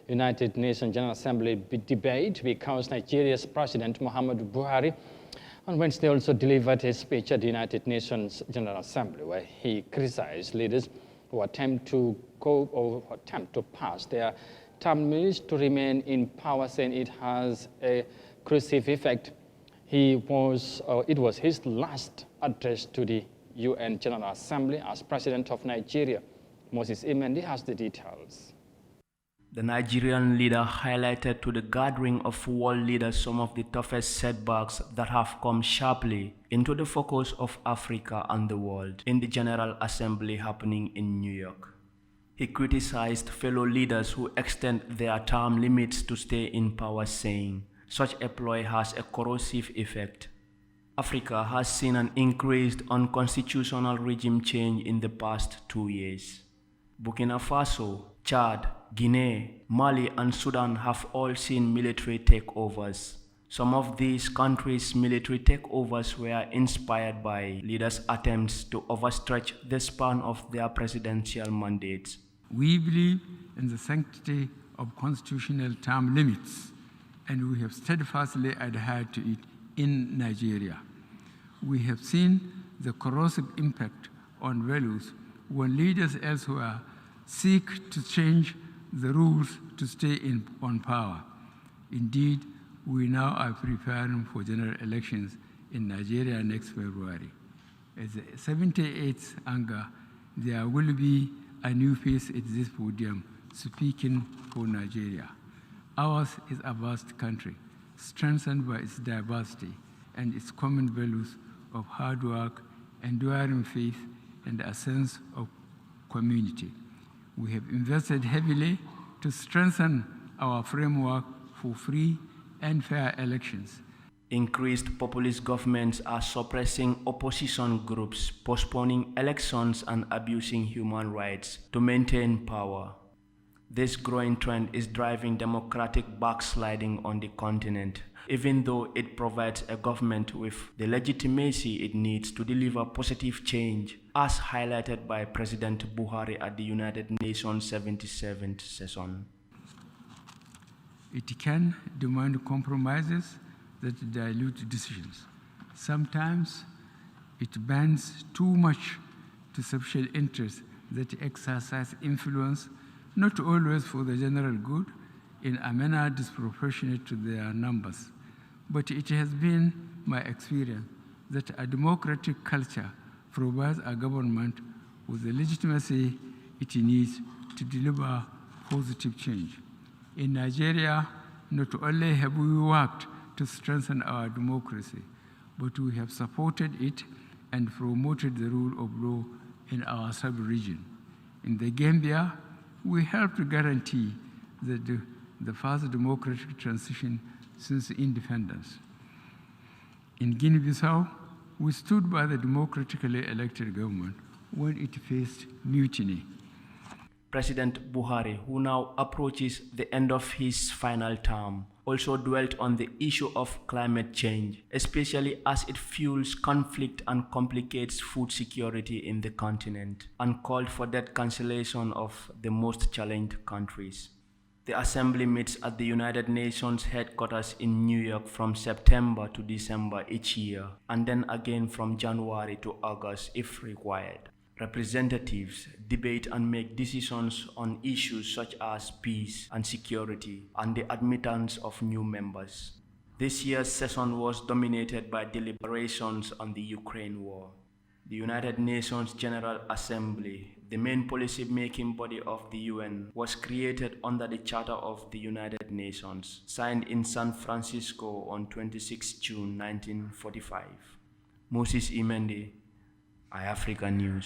United Nations General Assembly debate because Nigeria's President Muhammadu Buhari on Wednesday also delivered a speech at the United Nations General Assembly where he criticized leaders who attempt to pass their term limits to remain in power, saying it has a corrosive effect. It was his last address to the UN General Assembly as President of Nigeria. Moses Imendi has the details. The Nigerian leader highlighted to the gathering of world leaders some of the toughest setbacks that have come sharply into the focus of Africa and the world in the General Assembly happening in New York. He criticized fellow leaders who extend their term limits to stay in power, saying, "Such a ploy has a corrosive effect." Africa has seen an increased unconstitutional regime change in the past 2 years. Burkina Faso, Chad, Guinea, Mali, and Sudan have all seen military takeovers. Some of these countries' military takeovers were inspired by leaders' attempts to overstretch the span of their presidential mandates. We believe in the sanctity of constitutional term limits, and we have steadfastly adhered to it in Nigeria. We have seen the corrosive impact on values when leaders elsewhere seek to change the rules to stay on power. Indeed, we now are preparing for general elections in Nigeria next February. As the 78th Anga, there will be a new face at this podium speaking for Nigeria. Ours is a vast country, strengthened by its diversity and its common values of hard work, enduring faith, and a sense of community. We have invested heavily to strengthen our framework for free and fair elections. Increased populist governments are suppressing opposition groups, postponing elections, and abusing human rights to maintain power. This growing trend is driving democratic backsliding on the continent, even though it provides a government with the legitimacy it needs to deliver positive change, as highlighted by President Buhari at the United Nations 77th session. It can demand compromises that dilute decisions. Sometimes it bends too much to special interests that exercise influence, not always for the general good, in a manner disproportionate to their numbers. But it has been my experience that a democratic culture provides a government with the legitimacy it needs to deliver positive change. In Nigeria, not only have we worked to strengthen our democracy, but we have supported it and promoted the rule of law in our sub-region. In the Gambia, we helped to guarantee the first democratic transition since independence. In Guinea-Bissau, we stood by the democratically elected government when it faced mutiny. President Buhari, who now approaches the end of his final term, also dwelt on the issue of climate change, especially as it fuels conflict and complicates food security in the continent, and called for debt cancellation of the most challenged countries. The Assembly meets at the United Nations headquarters in New York from September to December each year, and then again from January to August if required. Representatives debate and make decisions on issues such as peace and security and the admittance of new members. This year's session was dominated by deliberations on the Ukraine war. The United Nations General Assembly, the main policy-making body of the UN, was created under the Charter of the United Nations, signed in San Francisco on 26 June 1945. Moses Imendi, Eyeafrica News.